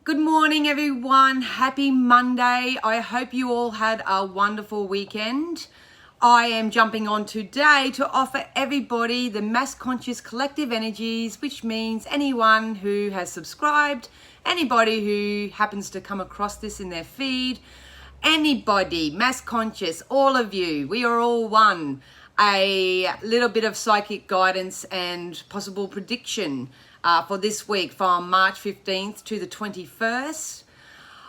Good morning, everyone. Happy Monday. I hope you all had a wonderful weekend. I am jumping on today to offer everybody the mass conscious collective energies, which means anyone who has subscribed, anybody who happens to come across this in their feed, anybody, mass conscious, all of you, we are all one. A little bit of psychic guidance and possible prediction for this week from March 15th to the 21st.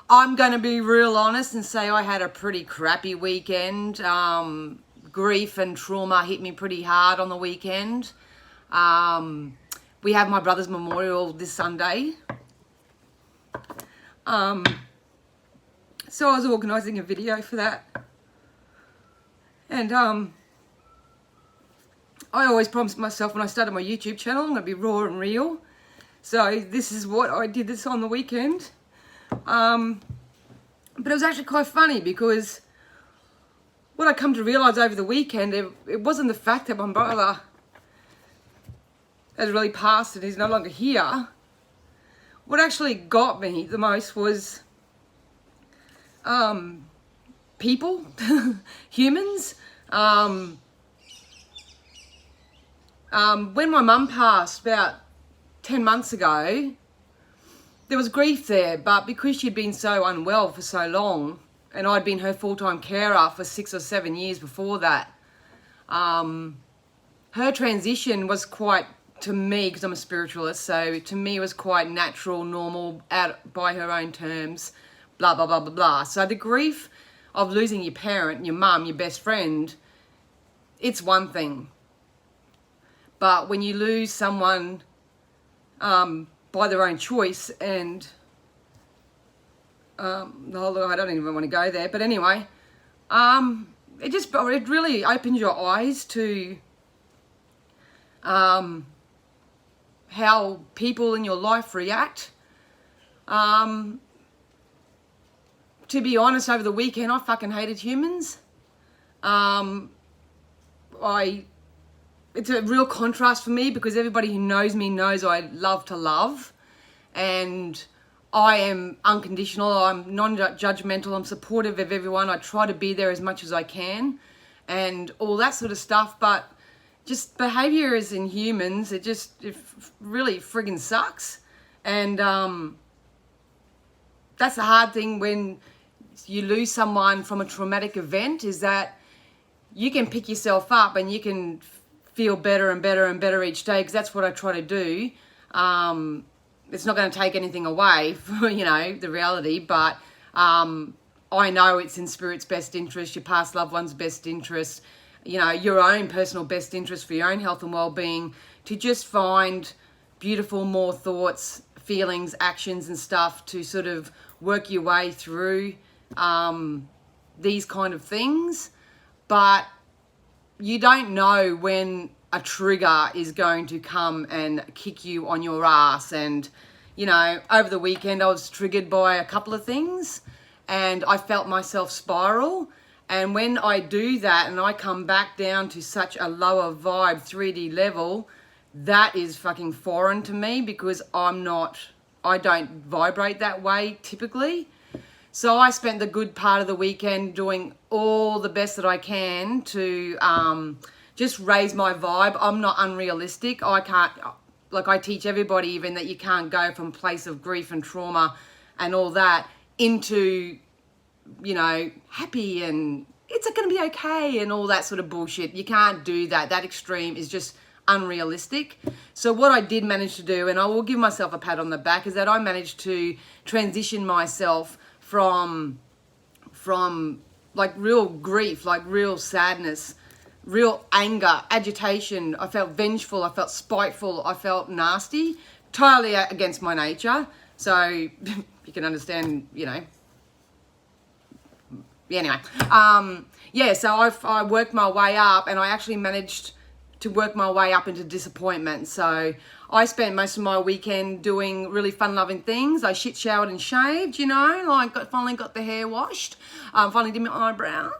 I'm going to be real honest and say I had a pretty crappy weekend. Grief and trauma hit me pretty hard on the weekend. We have my brother's memorial this Sunday. So I was organising a video for that. And I always promised myself when I started my YouTube channel, I'm going to be raw and real. So this is what I did this on the weekend. But it was actually quite funny because what I come to realise over the weekend, it wasn't the fact that my brother has really passed and he's no longer here. What actually got me the most was people, humans. When my mum passed about 10 months ago, there was grief there, but because she'd been so unwell for so long, and I'd been her full-time carer for 6 or 7 years before that, her transition was quite, to me, because I'm a spiritualist, so to me it was quite natural, normal, out by her own terms, blah, blah, blah, blah, blah. So the grief of losing your parent, your mum, your best friend, it's one thing. But when you lose someone by their own choice and I don't even want to go there, but anyway, it really opens your eyes to how people in your life react. To be honest, over the weekend I fucking hated humans. It's a real contrast for me because everybody who knows me knows I love to love, and I am unconditional, I'm non-judgmental, I'm supportive of everyone, I try to be there as much as I can and all that sort of stuff, but just behaviours in humans, it really friggin' sucks. And that's the hard thing when you lose someone from a traumatic event, is that you can pick yourself up and you can feel better and better and better each day, because that's what I try to do. It's not going to take anything away from, the reality, but I know it's in Spirit's best interest, your past loved one's best interest, your own personal best interest for your own health and well-being, to just find beautiful, more thoughts, feelings, actions and stuff to sort of work your way through these kind of things. But you don't know when a trigger is going to come and kick you on your ass. And, over the weekend I was triggered by a couple of things and I felt myself spiral. And when I do that and I come back down to such a lower vibe, 3D level, that is fucking foreign to me because I don't vibrate that way typically. So I spent the good part of the weekend doing all the best that I can to just raise my vibe. I'm not unrealistic. I teach everybody even that you can't go from a place of grief and trauma and all that into, happy and it's going to be okay and all that sort of bullshit. You can't do that. That extreme is just unrealistic. So what I did manage to do, and I will give myself a pat on the back, is that I managed to transition myself from like real grief, like real sadness, real anger, agitation. I felt vengeful, I felt spiteful, I felt nasty, totally against my nature. So you can understand, anyway. So I worked my way up and I actually managed to work my way up into disappointment. So I spent most of my weekend doing really fun-loving things. I shit showered and shaved, finally got the hair washed, finally did my eyebrows,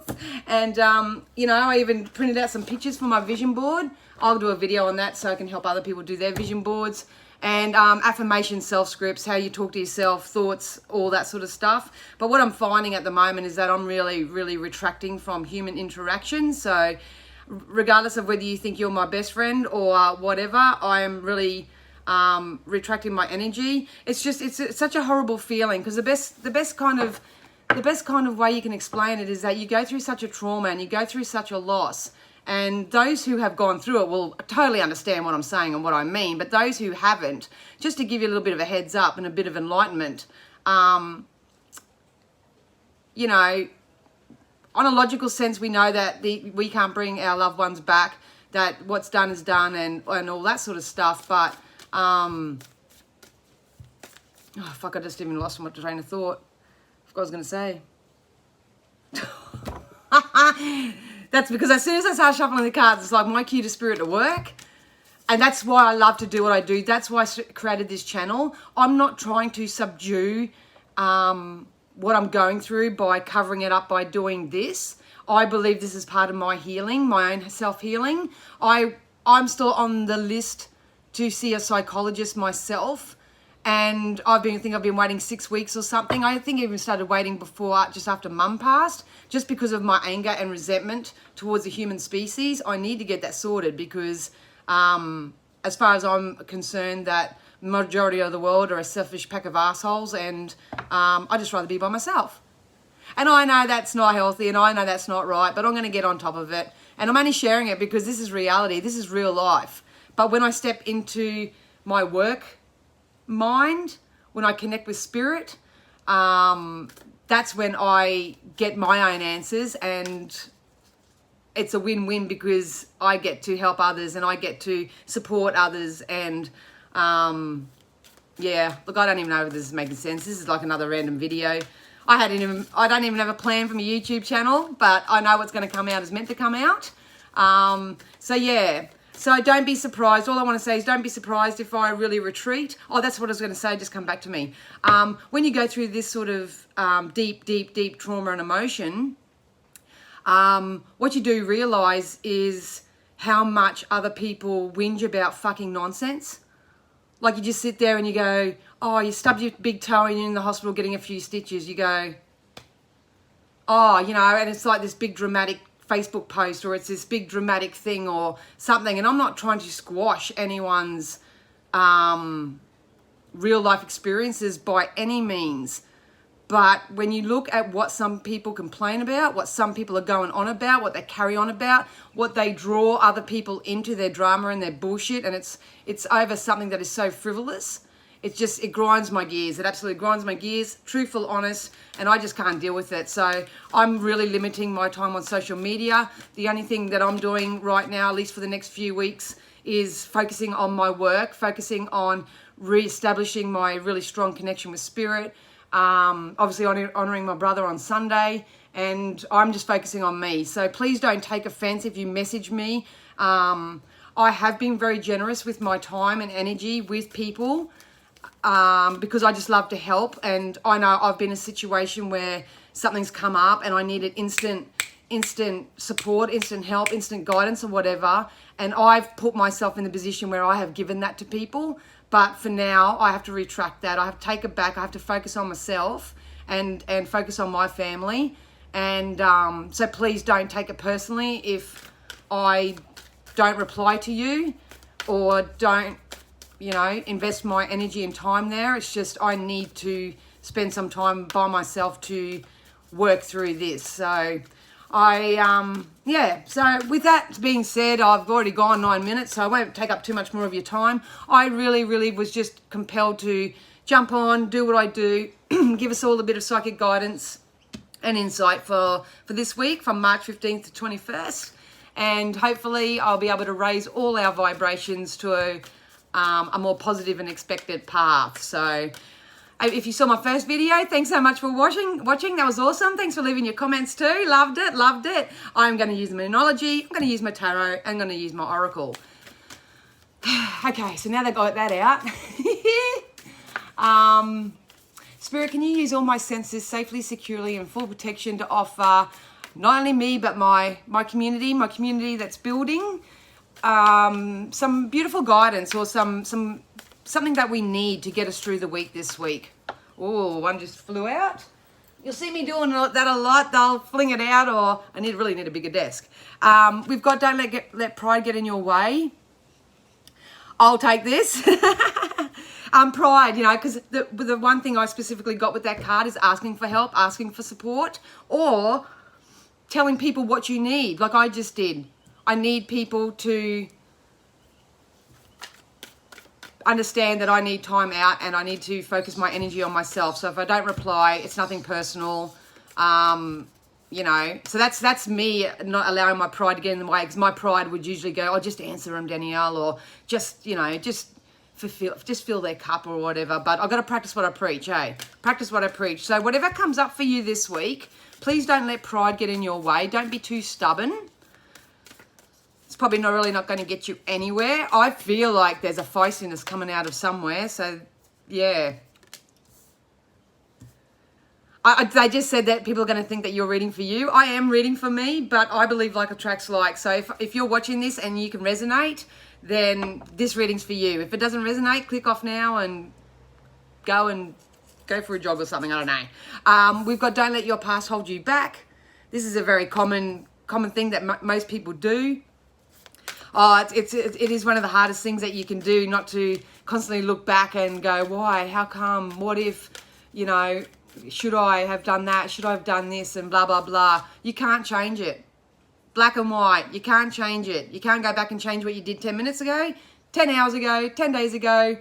and I even printed out some pictures for my vision board. I'll do a video on that so I can help other people do their vision boards. and affirmation self-scripts, how you talk to yourself, thoughts, all that sort of stuff. But what I'm finding at the moment is that I'm really, really retracting from human interaction. So regardless of whether you think you're my best friend or whatever, I am really retracting my energy. It's such a horrible feeling, because the best kind of way you can explain it is that you go through such a trauma and you go through such a loss. And those who have gone through it will totally understand what I'm saying and what I mean. But those who haven't, just to give you a little bit of a heads up and a bit of enlightenment, you know, on a logical sense, we know that we can't bring our loved ones back, that what's done is done, and all that sort of stuff. But, oh, fuck, I just even lost my train of thought. I forgot what I was going to say. That's because as soon as I start shuffling the cards, it's like my cue to spirit to work. And that's why I love to do what I do. That's why I created this channel. I'm not trying to subdue what I'm going through by covering it up by doing this. I believe this is part of my healing, my own self-healing. I'm still on the list to see a psychologist myself. And I've been waiting 6 weeks or something. I think I even started waiting just after Mum passed, just because of my anger and resentment towards the human species. I need to get that sorted, because as far as I'm concerned, that majority of the world are a selfish pack of assholes, and I'd just rather be by myself. And I know that's not healthy, and I know that's not right, but I'm going to get on top of it. And I'm only sharing it because this is reality. This is real life. But when I step into my work mind, when I connect with spirit, that's when I get my own answers, and it's a win-win, because I get to help others and I get to support others. And yeah, look, I don't even know if this is making sense. This is like another random video. I don't even have a plan for my YouTube channel, but I know what's going to come out is meant to come out. So yeah. So don't be surprised. All I want to say is don't be surprised if I really retreat. Oh, that's what I was going to say. Just come back to me. When you go through this sort of deep trauma and emotion, what you do realize is how much other people whinge about fucking nonsense. Like, you just sit there and you go, oh, you stubbed your big toe and you're in the hospital getting a few stitches. You go, oh, you know, and it's like this big dramatic Facebook post, or it's this big dramatic thing or something. And I'm not trying to squash anyone's real life experiences by any means. But when you look at what some people complain about, what some people are going on about, what they carry on about, what they draw other people into, their drama and their bullshit, and it's over something that is so frivolous, it grinds my gears. It absolutely grinds my gears, truthful, honest, and I just can't deal with it. So I'm really limiting my time on social media. The only thing that I'm doing right now, at least for the next few weeks, is focusing on my work, focusing on re-establishing my really strong connection with spirit, obviously honouring my brother on Sunday, and I'm just focusing on me. So please don't take offence if you message me. I have been very generous with my time and energy with people, because I just love to help. And I know I've been in a situation where something's come up and I needed instant support, instant help, instant guidance or whatever. And I've put myself in the position where I have given that to people. But for now, I have to retract that. I have to take it back. I have to focus on myself and focus on my family. And so please don't take it personally if I don't reply to you or don't, you know, invest my energy and time there. It's just I need to spend some time by myself to work through this. So so with that being said, I've already gone 9 minutes, so I won't take up too much more of your time. I really was just compelled to jump on, do what I do, give us all a bit of psychic guidance and insight for this week from March 15th to 21st. And hopefully I'll be able to raise all our vibrations to a more positive and expected path. So if you saw my first video, thanks so much for watching. That was awesome. Thanks for leaving your comments too. Loved it. I'm going to use Numerology. I'm going to use my tarot. I'm going to use my Oracle. Okay, so now they got that out. Spirit, can you use all my senses safely, securely, and full protection to offer not only me, but my community that's building, some beautiful guidance or some something that we need to get us through the week this week. Oh, one just flew out. You'll see me doing that a lot. They'll fling it out, or I really need a bigger desk. We've got don't let pride get in your way. I'll take this. Pride, you know, because the one thing I specifically got with that card is asking for help, asking for support, or telling people what you need, like I just did. I need people to understand that I need time out and I need to focus my energy on myself. So if I don't reply, it's nothing personal. You know, so that's me not allowing my pride to get in the way, because my pride would usually go, oh, just answer them, Danielle, or just, you know, just fill their cup or whatever. But I've got to practice what I preach, Practice what I preach. So whatever comes up for you this week, please don't let pride get in your way. Don't be too stubborn. It's probably not going to get you anywhere. I feel like there's a feistiness coming out of somewhere. So, yeah. They just said that people are going to think that you're reading for you. I am reading for me, but I believe like attracts like. So if you're watching this and you can resonate, then this reading's for you. If it doesn't resonate, click off now and go for a jog or something. I don't know. We've got don't let your past hold you back. This is a very common thing that most people do. Oh, it is one of the hardest things that you can do, not to constantly look back and go, why, how come, what if, you know, should I have done that, should I have done this, and blah, blah, blah. You can't change it. Black and white, you can't change it. You can't go back and change what you did 10 minutes ago, 10 hours ago, 10 days ago.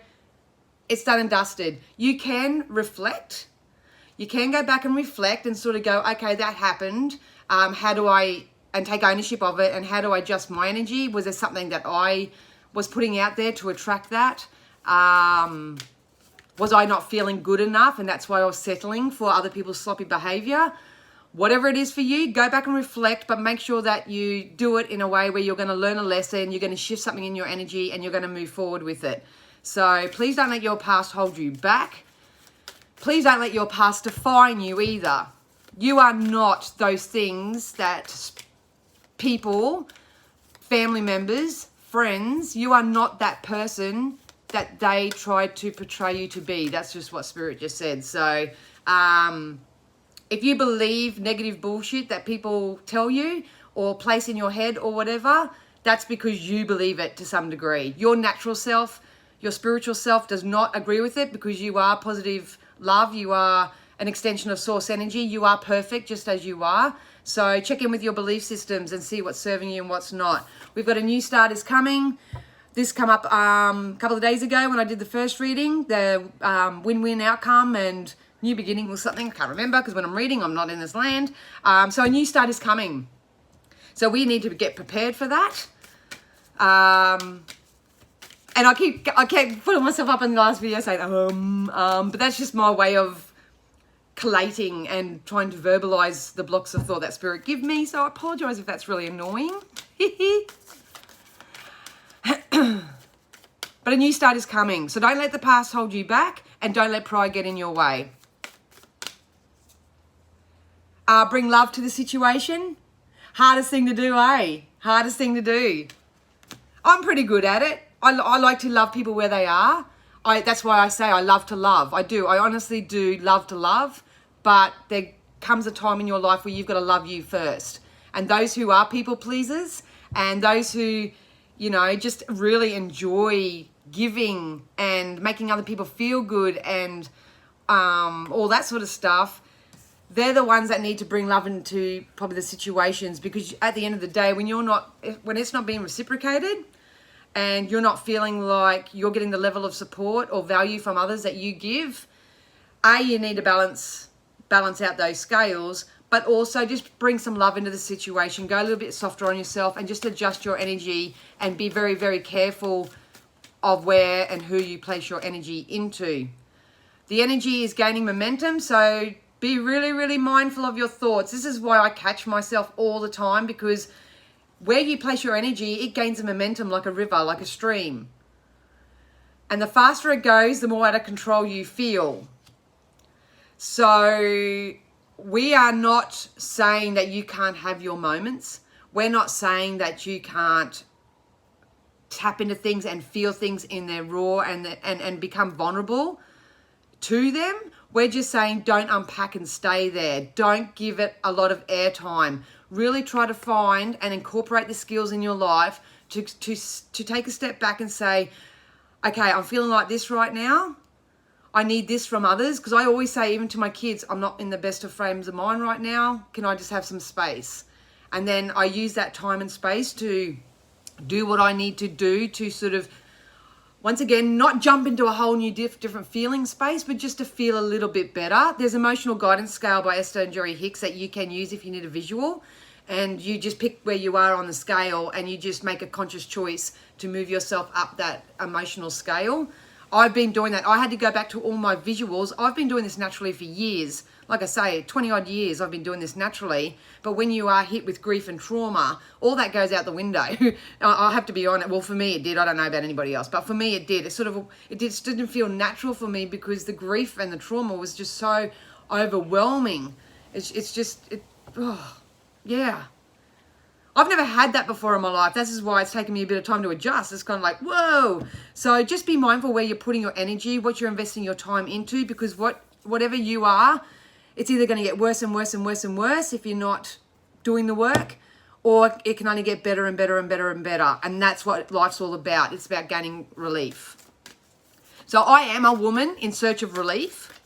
It's done and dusted. You can reflect. You can go back and reflect and sort of go, okay, that happened. And take ownership of it, and how do I adjust my energy? Was there something that I was putting out there to attract that? Was I not feeling good enough, and that's why I was settling for other people's sloppy behavior? Whatever it is for you, go back and reflect, but make sure that you do it in a way where you're going to learn a lesson, you're going to shift something in your energy, and you're going to move forward with it. So please don't let your past hold you back. Please don't let your past define you either. You are not those things that people, family members, friends, you are not that person that they tried to portray you to be. That's just what Spirit just said. So if you believe negative bullshit that people tell you or place in your head or whatever, that's because you believe it to some degree. Your natural self, your spiritual self does not agree with it, because you are positive love. You are an extension of source energy. You are perfect just as you are. So check in with your belief systems and see what's serving you and what's not. We've got a new start is coming. This come up a couple of days ago when I did the first reading, the win-win outcome and new beginning or something. I can't remember, because when I'm reading, I'm not in this land. So a new start is coming. So we need to get prepared for that. And I keep putting myself up in the last video saying, but that's just my way of collating and trying to verbalize the blocks of thought that Spirit give me. So I apologize if that's really annoying. But a new start is coming. So don't let the past hold you back, and don't let pride get in your way. Bring love to the situation. Hardest thing to do, Hardest thing to do. I'm pretty good at it. I like to love people where they are. That's why I say I love to love. I do. I honestly do love to love. But there comes a time in your life where you've got to love you first. And those who are people pleasers, and those who, you know, just really enjoy giving and making other people feel good and all that sort of stuff, they're the ones that need to bring love into probably the situations. Because at the end of the day, when it's not being reciprocated, and you're not feeling like you're getting the level of support or value from others that you give, you need to balance out those scales, but also just bring some love into the situation. Go a little bit softer on yourself and just adjust your energy, and be very, very careful of where and who you place your energy into. The energy is gaining momentum, so be really, really mindful of your thoughts. This is why I catch myself all the time, because where you place your energy, it gains a momentum like a river, like a stream. And the faster it goes, the more out of control you feel. So we are not saying that you can't have your moments. We're not saying that you can't tap into things and feel things in their raw and become vulnerable to them. We're just saying don't unpack and stay there. Don't give it a lot of airtime. Really try to find and incorporate the skills in your life to take a step back and say, okay, I'm feeling like this right now. I need this from others, because I always say, even to my kids, I'm not in the best of frames of mind right now. Can I just have some space? And then I use that time and space to do what I need to do to sort of, once again, not jump into a whole new different feeling space, but just to feel a little bit better. There's Emotional Guidance Scale by Esther and Jerry Hicks that you can use if you need a visual. And you just pick where you are on the scale and you just make a conscious choice to move yourself up that emotional scale. I've been doing that. I had to go back to all my visuals. I've been doing this naturally for years. Like I say, 20 odd years I've been doing this naturally. But when you are hit with grief and trauma, all that goes out the window. I have to be honest. Well, for me it did. I don't know about anybody else, but for me it did. It didn't feel natural for me because the grief and the trauma was just so overwhelming. Yeah. I've never had that before in my life. This is why it's taken me a bit of time to adjust. It's kind of like, whoa. So just be mindful where you're putting your energy, what you're investing your time into, because whatever you are, it's either going to get worse and worse and worse and worse if you're not doing the work, or it can only get better and better and better and better. And that's what life's all about. It's about gaining relief. So I am a woman in search of relief.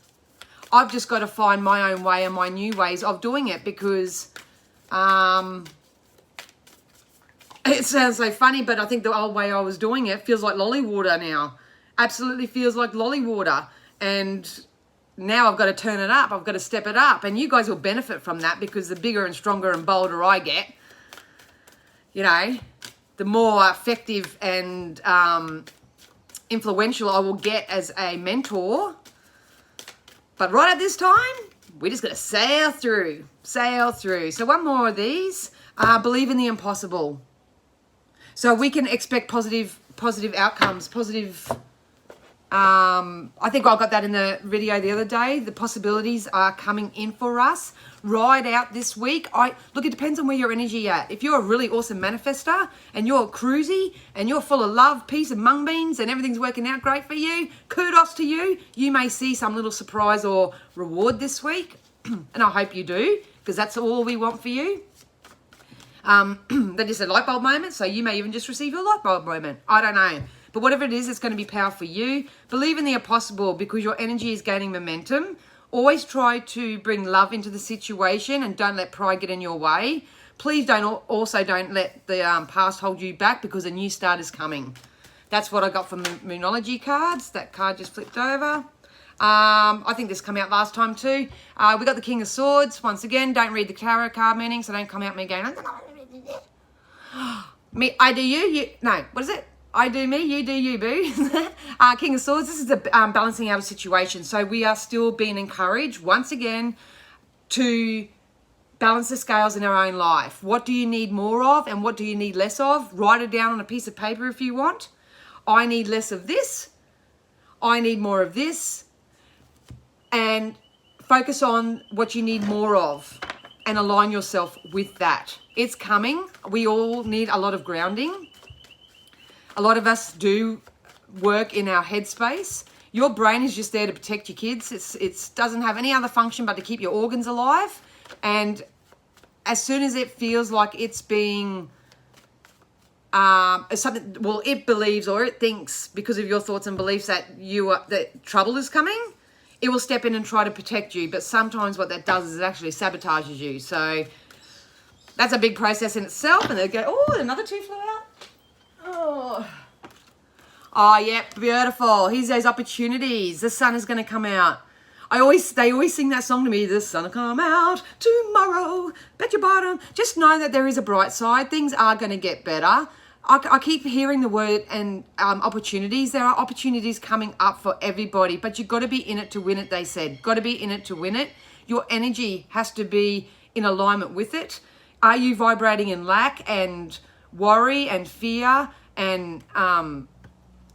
I've just got to find my own way and my new ways of doing it, because it sounds so funny, but I think the old way I was doing it feels like lolly water now. Absolutely feels like lolly water. And now I've got to turn it up. I've got to step it up. And you guys will benefit from that, because the bigger and stronger and bolder I get, you know, the more effective and influential I will get as a mentor. But right at this time, we're just going to sail through. So one more of these. Believe in the impossible. So we can expect positive outcomes, I think I got that in the video the other day. The possibilities are coming in for us right out this week. Look, it depends on where your energy at. If you're a really awesome manifester and you're cruisy and you're full of love, peace and mung beans and everything's working out great for you, kudos to you. You may see some little surprise or reward this week. And I hope you do, because that's all we want for you. That is a light bulb moment, so you may even just receive your light bulb moment. I don't know. But whatever it is, it's going to be powerful for you. Believe in the impossible, because your energy is gaining momentum. Always try to bring love into the situation and don't let pride get in your way. Please don't let the past hold you back, because a new start is coming. That's what I got from the Moonology cards. That card just flipped over. I think this came out last time too. We got the King of Swords. Once again, don't read the tarot card meaning, so don't come out me going, me, I do you, no, what is it? I do me, you do you, boo. King of Swords, this is the balancing out of situation. So we are still being encouraged, once again, to balance the scales in our own life. What do you need more of and what do you need less of? Write it down on a piece of paper if you want. I need less of this. I need more of this. And focus on what you need more of and align yourself with that. It's coming. We all need a lot of grounding. A lot of us do work in our headspace. Your brain is just there to protect your kids. It doesn't have any other function but to keep your organs alive. And as soon as it feels like it's being something, well, it believes or it thinks because of your thoughts and beliefs that that trouble is coming, it will step in and try to protect you. But sometimes what that does is it actually sabotages you. So that's a big process in itself. And they go, oh, another two flew out. Oh, yeah, beautiful. Here's those opportunities. The sun is going to come out. They always sing that song to me. The sun will come out tomorrow. Bet your bottom. Just know that there is a bright side. Things are going to get better. I keep hearing the word and opportunities. There are opportunities coming up for everybody, but you've got to be in it to win it, they said. Got to be in it to win it. Your energy has to be in alignment with it. Are you vibrating in lack and worry and fear and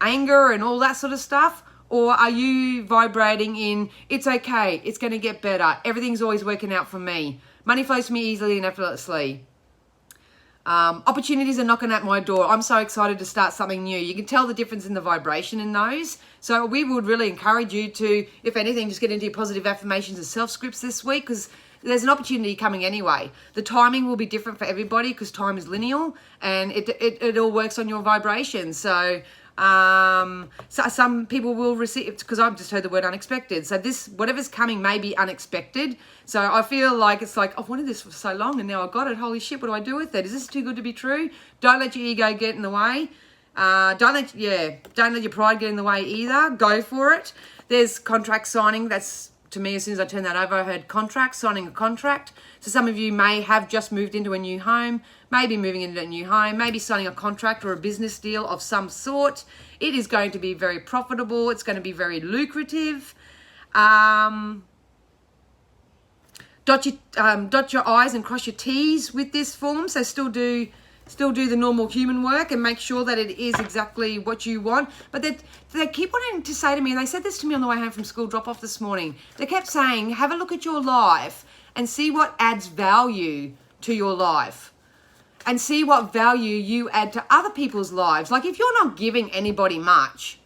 anger and all that sort of stuff? Or are you vibrating in, it's okay, it's going to get better, everything's always working out for me, money flows to me easily and effortlessly? Opportunities are knocking at my door. I'm so excited to start something new. You can tell the difference in the vibration in those. So we would really encourage you to, if anything, just get into your positive affirmations and self-scripts this week, because there's an opportunity coming anyway. The timing will be different for everybody because time is lineal, and it all works on your vibration. So some people will receive, because I've just heard the word unexpected. So this, whatever's coming may be unexpected. So I feel like it's like, I've wanted this for so long and now I got it. Holy shit, what do I do with it? Is this too good to be true? Don't let your ego get in the way. Don't let your pride get in the way either. Go for it. There's contract signing. That's, to me, as soon as I turned that over, I heard contract, signing a contract. So some of you may have just moved into a new home, maybe moving into a new home, maybe signing a contract or a business deal of some sort. It is going to be very profitable. It's going to be very lucrative. Dot your I's and cross your T's with this form. So still do the normal human work and make sure that it is exactly what you want. But they keep wanting to say to me, and they said this to me on the way home from school drop off this morning. They kept saying, have a look at your life and see what adds value to your life. And see what value you add to other people's lives. Like if you're not giving anybody much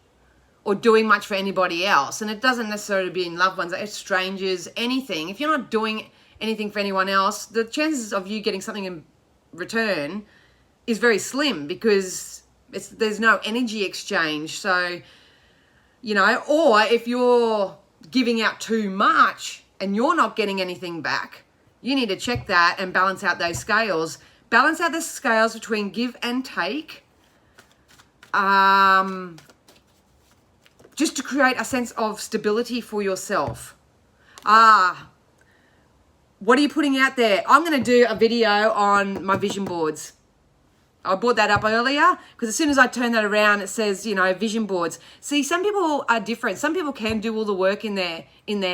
or doing much for anybody else, and it doesn't necessarily be in loved ones, it's strangers, anything. If you're not doing anything for anyone else, the chances of you getting something in return is very slim, because there's no energy exchange. So, you know, or if you're giving out too much and you're not getting anything back, you need to check that and balance out those scales. Balance out the scales between give and take, just to create a sense of stability for yourself. What are you putting out there? I'm going to do a video on my vision boards. I brought that up earlier because as soon as I turn that around, it says, you know, vision boards. See, some people are different. Some people can do all the work in their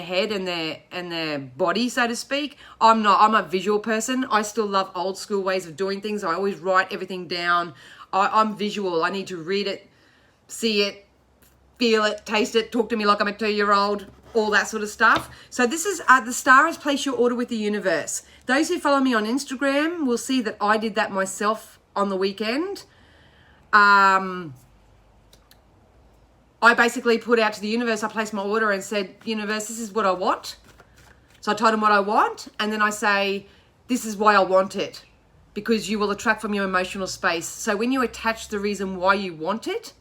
head and their body, so to speak. I'm not. I'm a visual person. I still love old school ways of doing things. I always write everything down. I'm visual. I need to read it, see it, feel it, taste it, talk to me like I'm a 2-year-old, all that sort of stuff. So this is the star has placed your order with the universe. Those who follow me on Instagram will see that I did that myself on the weekend. I basically put out to the universe, I placed my order and said, universe, this is what I want. So I told them what I want, and then I say, this is why I want it, because you will attract from your emotional space. So when you attach the reason why you want it,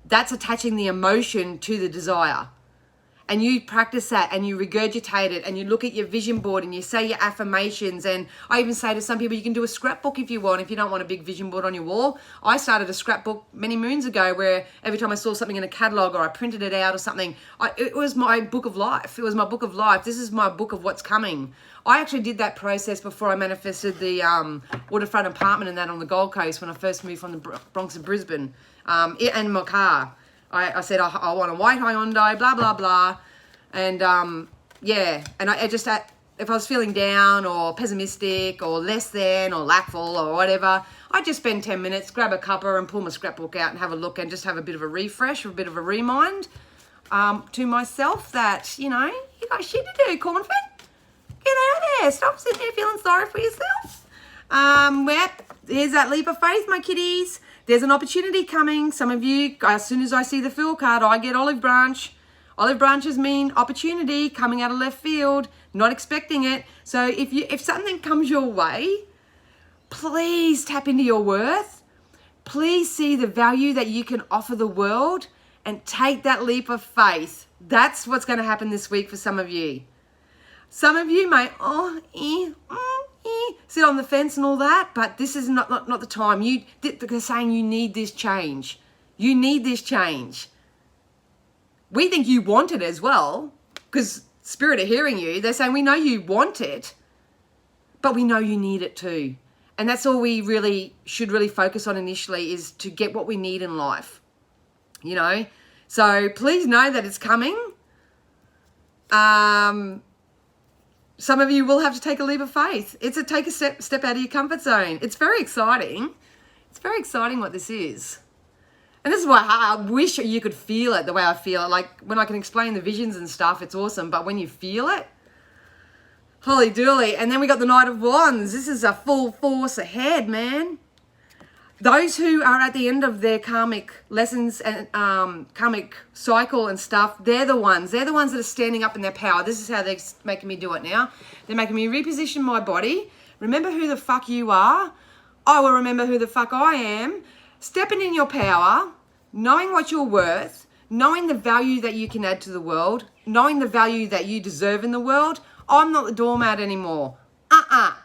that's attaching the emotion to the desire. And you practice that and you regurgitate it and you look at your vision board and you say your affirmations. And I even say to some people, you can do a scrapbook if you want, if you don't want a big vision board on your wall. I started a scrapbook many moons ago where every time I saw something in a catalogue or I printed it out or something, it was my book of life. It was my book of life. This is my book of what's coming. I actually did that process before I manifested the waterfront apartment and that on the Gold Coast when I first moved from the Bronx to Brisbane, and my car. I said, I want a white Hyundai, blah, blah, blah. And, and I just, if I was feeling down or pessimistic or less than or lackful or whatever, I'd just spend 10 minutes, grab a cuppa and pull my scrapbook out and have a look and just have a bit of a refresh or a bit of a remind to myself that, you know, you got shit to do, cornfed. Get out there. Stop sitting there feeling sorry for yourself. Here's that leap of faith, my kiddies. There's an opportunity coming. Some of you, as soon as I see the fill card, I get olive branch. Olive branches mean opportunity coming out of left field, not expecting it. So if something comes your way, please tap into your worth. Please see the value that you can offer the world and take that leap of faith. That's what's going to happen this week for some of you. Some of you may, sit on the fence and all that, but this is not the time. They're saying you need this change. You need this change. We think you want it as well, because Spirit are hearing you. They're saying, we know you want it, but we know you need it too. And that's all we should really focus on initially, is to get what we need in life, you know? So please know that it's coming. Some of you will have to take a leap of faith. It's take a step out of your comfort zone. It's very exciting. It's very exciting what this is. And this is why I wish you could feel it the way I feel it. Like when I can explain the visions and stuff, it's awesome. But when you feel it, Holy dooly. And then we got the Knight of Wands. This is a full force ahead, man. Those who are at the end of their karmic lessons and karmic cycle and stuff, they're the ones that are standing up in their power. This is how they're making me do it now. They're making me reposition my body. Remember who the fuck you are. I will remember who the fuck I am. Stepping in your power, knowing what you're worth, knowing the value that you can add to the world, knowing the value that you deserve in the world. I'm not the doormat anymore. I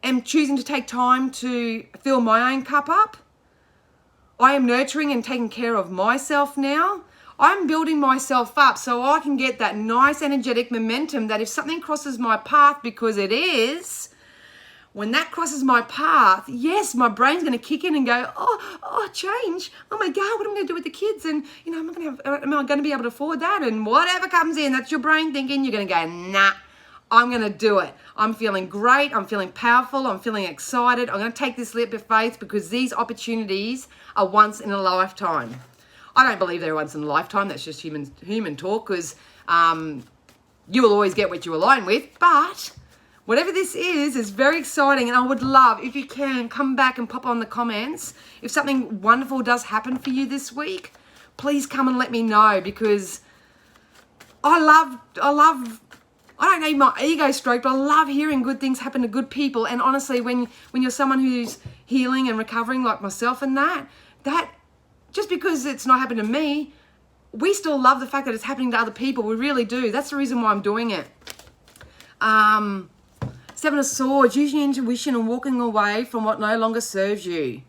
am choosing to take time to fill my own cup up. I am nurturing and taking care of myself now. I'm building myself up so I can get that nice energetic momentum that if something crosses my path, because it is, when that crosses my path, yes, my brain's going to kick in and go, change. Oh my God, what am I going to do with the kids? And, am I going to be able to afford that? And whatever comes in, that's your brain thinking, you're going to go, nah, I'm going to do it. I'm feeling great. I'm feeling powerful. I'm feeling excited. I'm going to take this leap of faith because these opportunities are once in a lifetime. I don't believe they're once in a lifetime. That's just human talk because you will always get what you align with. But whatever this is very exciting. And I would love, if you can, come back and pop on the comments. If something wonderful does happen for you this week, please come and let me know because I don't need my ego stroked, but I love hearing good things happen to good people. And honestly, when you're someone who's healing and recovering like myself and that just because it's not happened to me, we still love the fact that it's happening to other people. We really do. That's the reason why I'm doing it. Seven of Swords, using your intuition and walking away from what no longer serves you.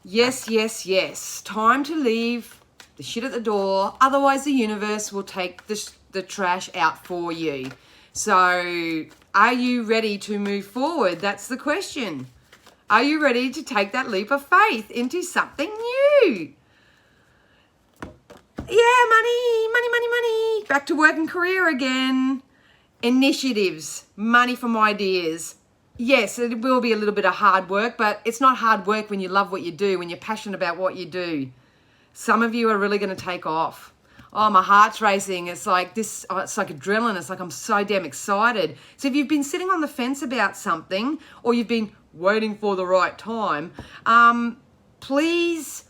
Yes, yes, yes. Time to leave the shit at the door. Otherwise, the universe will take the trash out for you. So, are you ready to move forward? That's the question. Are you ready to take that leap of faith into something new? Yeah, money. Back to work and career again. Initiatives, money from ideas. Yes, it will be a little bit of hard work, but it's not hard work when you love what you do, when you're passionate about what you do. Some of you are really going to take off. Oh, my heart's racing. It's like this, it's like adrenaline. It's like I'm so damn excited. So if you've been sitting on the fence about something or you've been waiting for the right time, please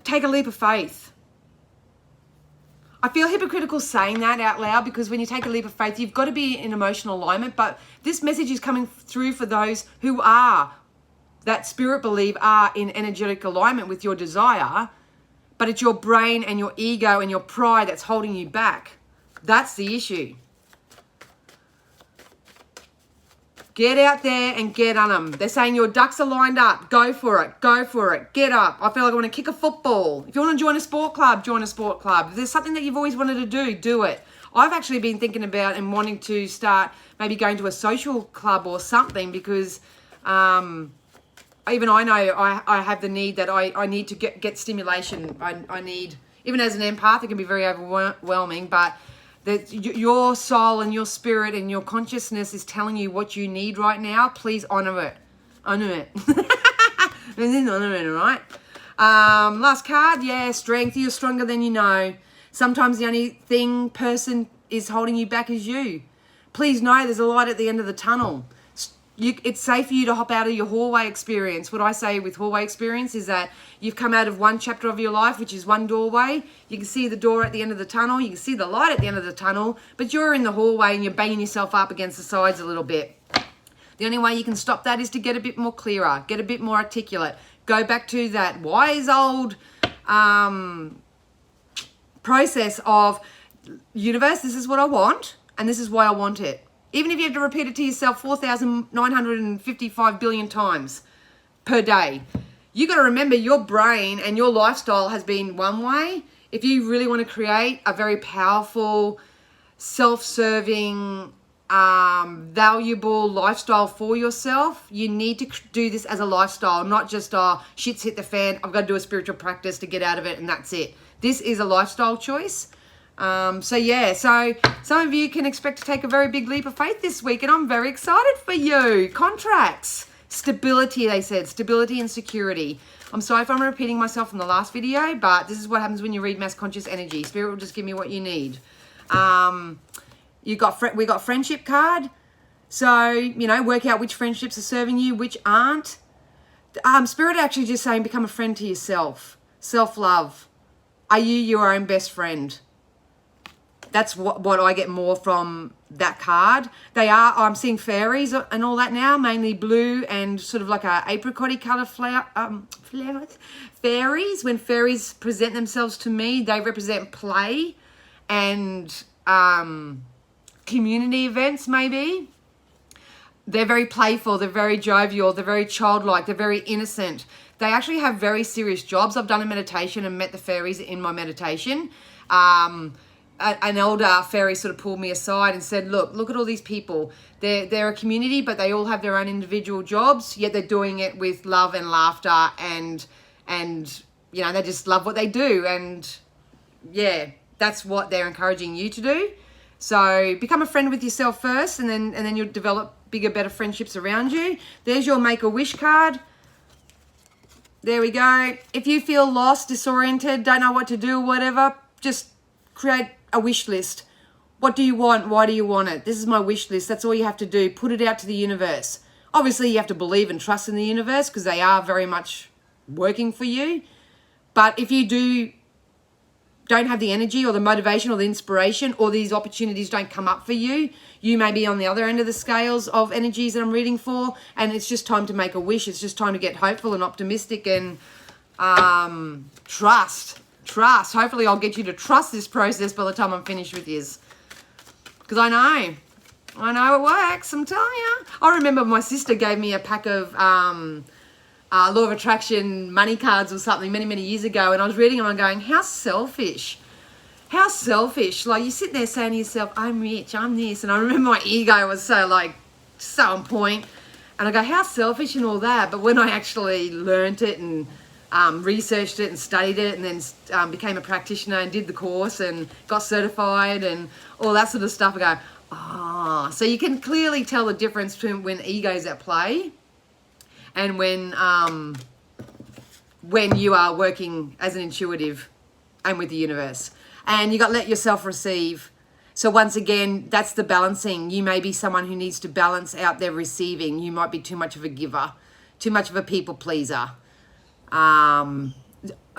take a leap of faith. I feel hypocritical saying that out loud because when you take a leap of faith, you've got to be in emotional alignment. But this message is coming through for those who are, that spirit believe are in energetic alignment with your desire. But it's your brain and your ego and your pride that's holding you back. That's the issue. Get out there and get on them. They're saying your ducks are lined up. Go for it. Go for it. Get up. I feel like I want to kick a football. If you want to join a sport club, join a sport club. If there's something that you've always wanted to do, do it. I've actually been thinking about and wanting to start maybe going to a social club or something because even I know I have the need that I need to get stimulation. I need, even as an empath, it can be very overwhelming, but that your soul and your spirit and your consciousness is telling you what you need right now. Please honor it. Honor it. Honor it, all right? Last card, yeah, strength. You're stronger than you know. Sometimes the only person is holding you back is you. Please know there's a light at the end of the tunnel. It's safe for you to hop out of your hallway experience. What I say with hallway experience is that you've come out of one chapter of your life, which is one doorway. You can see the door at the end of the tunnel. You can see the light at the end of the tunnel, but you're in the hallway and you're banging yourself up against the sides a little bit. The only way you can stop that is to get a bit more clearer, get a bit more articulate. Go back to that wise old process of, universe, this is what I want, and this is why I want it. Even if you have to repeat it to yourself 4,955 billion times per day. You got to remember your brain and your lifestyle has been one way. If you really want to create a very powerful, self-serving, valuable lifestyle for yourself, you need to do this as a lifestyle, not just, shit's hit the fan, I've got to do a spiritual practice to get out of it and that's it. This is a lifestyle choice. So some of you can expect to take a very big leap of faith this week and I'm very excited for you. Contracts, stability, they said, stability and security. I'm sorry if I'm repeating myself from the last video, but this is what happens when you read mass conscious energy. Spirit will just give me what you need. We got friendship card. So, you know, work out which friendships are serving you, which aren't. Spirit actually just saying become a friend to yourself. Self-love. Are you your own best friend? That's what I get more from that card. I'm seeing fairies and all that now, mainly blue and sort of like a apricot-y colour flowers. Fairies, when fairies present themselves to me, they represent play and community events maybe. They're very playful, they're very jovial, they're very childlike, they're very innocent. They actually have very serious jobs. I've done a meditation and met the fairies in my meditation. An elder fairy sort of pulled me aside and said, look at all these people. They're a community, but they all have their own individual jobs, yet they're doing it with love and laughter and you know, they just love what they do. And yeah, that's what they're encouraging you to do. So become a friend with yourself first, and then you'll develop bigger, better friendships around you. There's your Make-A-Wish card. There we go. If you feel lost, disoriented, don't know what to do or whatever, just create a wish list. What do you want? Why do you want it? This is my wish list. That's all you have to do. Put it out to the universe. Obviously, you have to believe and trust in the universe because they are very much working for you. But if you don't have the energy or the motivation or the inspiration, or these opportunities don't come up for you, you may be on the other end of the scales of energies that I'm reading for, and it's just time to make a wish. It's just time to get hopeful and optimistic and trust. Hopefully I'll get you to trust this process by the time I'm finished with yours, because I know it works, I'm telling you. I remember my sister gave me a pack of Law of Attraction money cards or something many years ago, and I was reading them and going, how selfish. Like, you sit there saying to yourself, I'm rich, I'm this, and I remember my ego was so on point, and I go, how selfish and all that. But when I actually learnt it and researched it and studied it, and then became a practitioner and did the course and got certified and all that sort of stuff, I go, so you can clearly tell the difference between when ego's at play and when you are working as an intuitive and with the universe. And you got to let yourself receive. So once again, that's the balancing. You may be someone who needs to balance out their receiving. You might be too much of a giver, too much of a people pleaser.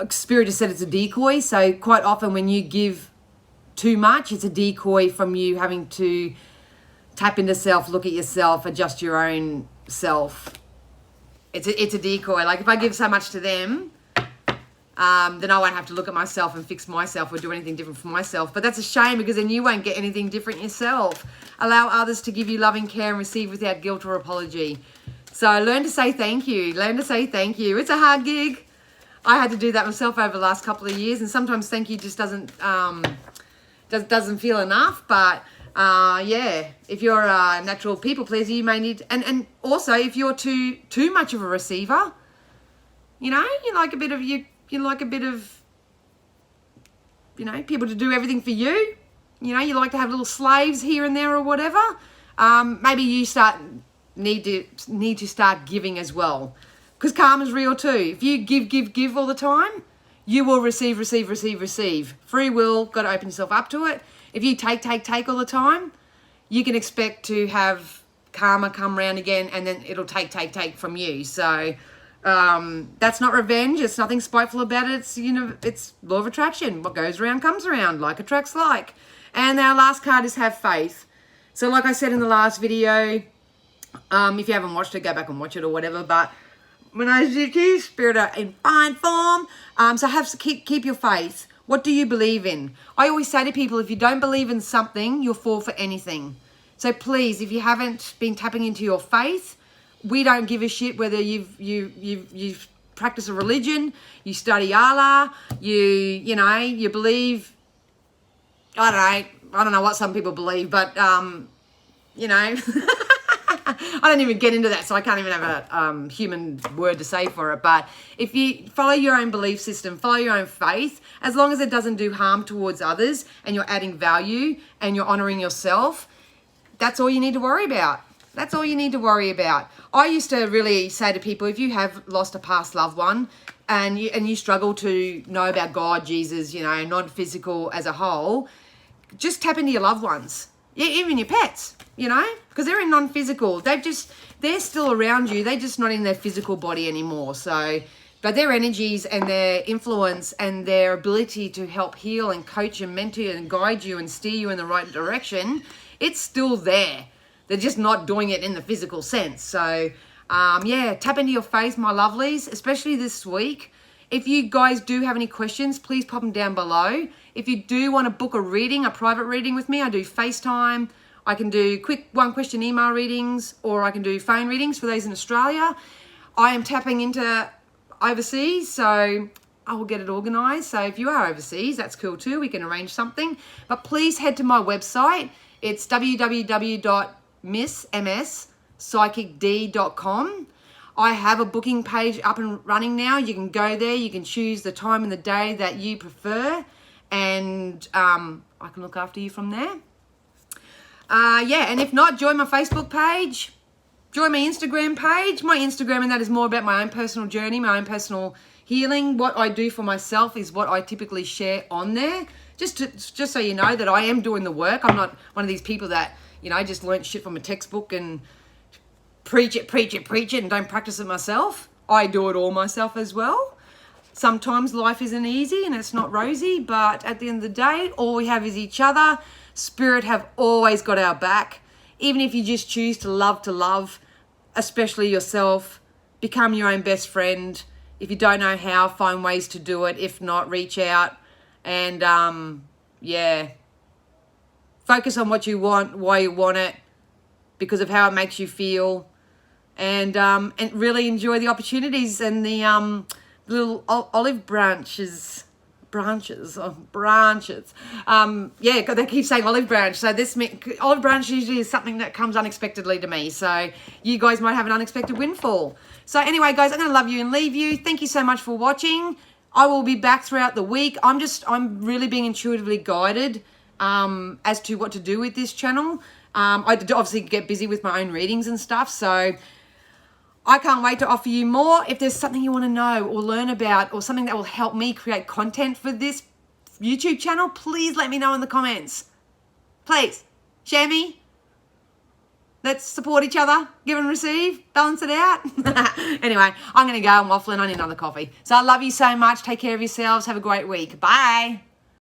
Spirit has said it's a decoy. So quite often when you give too much, it's a decoy from you having to tap into self, look at yourself, adjust your own self. It's a decoy. Like if I give so much to them, then I won't have to look at myself and fix myself or do anything different for myself. But that's a shame, because then you won't get anything different yourself. Allow others to give you loving care and receive without guilt or apology. So learn to say thank you. It's a hard gig. I had to do that myself over the last couple of years, and sometimes thank you just doesn't feel enough. But yeah, if you're a natural people pleaser, you may need, and also if you're too much of a receiver, you know, you like a bit of people to do everything for you. You know, you like to have little slaves here and there or whatever. Maybe you need to start giving as well, because karma's real too. If you give all the time, you will receive. Free will, got to open yourself up to it. If you take all the time, you can expect to have karma come round again, and then it'll take from you. So that's not revenge. It's nothing spiteful about it. It's law of attraction. What goes around comes around. Like attracts like. And our last card is have faith. So like I said in the last video, if you haven't watched it, go back and watch it or whatever. But when I did you, spirit are in fine form. So have to keep your faith. What do you believe in? I always say to people, if you don't believe in something, you'll fall for anything. So please, if you haven't been tapping into your faith, we don't give a shit whether you've practiced a religion, you study Allah, you believe, I don't know what some people believe, but I don't even get into that, so I can't even have a human word to say for it. But if you follow your own belief system, follow your own faith, as long as it doesn't do harm towards others and you're adding value and you're honoring yourself, that's all you need to worry about. That's all you need to worry about. I used to really say to people, if you have lost a past loved one and you struggle to know about God, Jesus, non-physical as a whole, just tap into your loved ones. Yeah, even your pets, you know, because they're in non-physical. They're still around you. They're just not in their physical body anymore. So, but their energies and their influence and their ability to help heal and coach and mentor you and guide you and steer you in the right direction, it's still there. They're just not doing it in the physical sense. So, yeah, tap into your faith, my lovelies, especially this week. If you guys do have any questions, please pop them down below. If you do want to book a reading, a private reading with me, I do FaceTime. I can do quick one-question email readings, or I can do phone readings for those in Australia. I am tapping into overseas, so I will get it organised. So if you are overseas, that's cool too. We can arrange something. But please head to my website. It's www.misspsychicd.com. I have a booking page up and running now. You can go there. You can choose the time and the day that you prefer. And I can look after you from there. Yeah, and if not, join my Facebook page. Join my Instagram page. My Instagram, and that is more about my own personal journey, my own personal healing. What I do for myself is what I typically share on there. Just so you know that I am doing the work. I'm not one of these people that, you know, just learnt shit from a textbook and preach it, and don't practice it myself. I do it all myself as well. Sometimes life isn't easy and it's not rosy, but at the end of the day, all we have is each other. Spirit have always got our back. Even if you just choose to love, especially yourself, become your own best friend. If you don't know how, find ways to do it. If not, reach out and, yeah, focus on what you want, why you want it, because of how it makes you feel, and really enjoy the opportunities and the little olive branches. Yeah, they keep saying olive branch. So olive branch usually is something that comes unexpectedly to me. So you guys might have an unexpected windfall. So anyway, guys, I'm going to love you and leave you. Thank you so much for watching. I will be back throughout the week. I'm really being intuitively guided as to what to do with this channel. I obviously get busy with my own readings and stuff. So I can't wait to offer you more. If there's something you want to know or learn about, or something that will help me create content for this YouTube channel, please let me know in the comments. Please, share me. Let's support each other, give and receive, balance it out. Anyway, I'm going to go. I'm waffling. I need another coffee. So I love you so much. Take care of yourselves. Have a great week. Bye.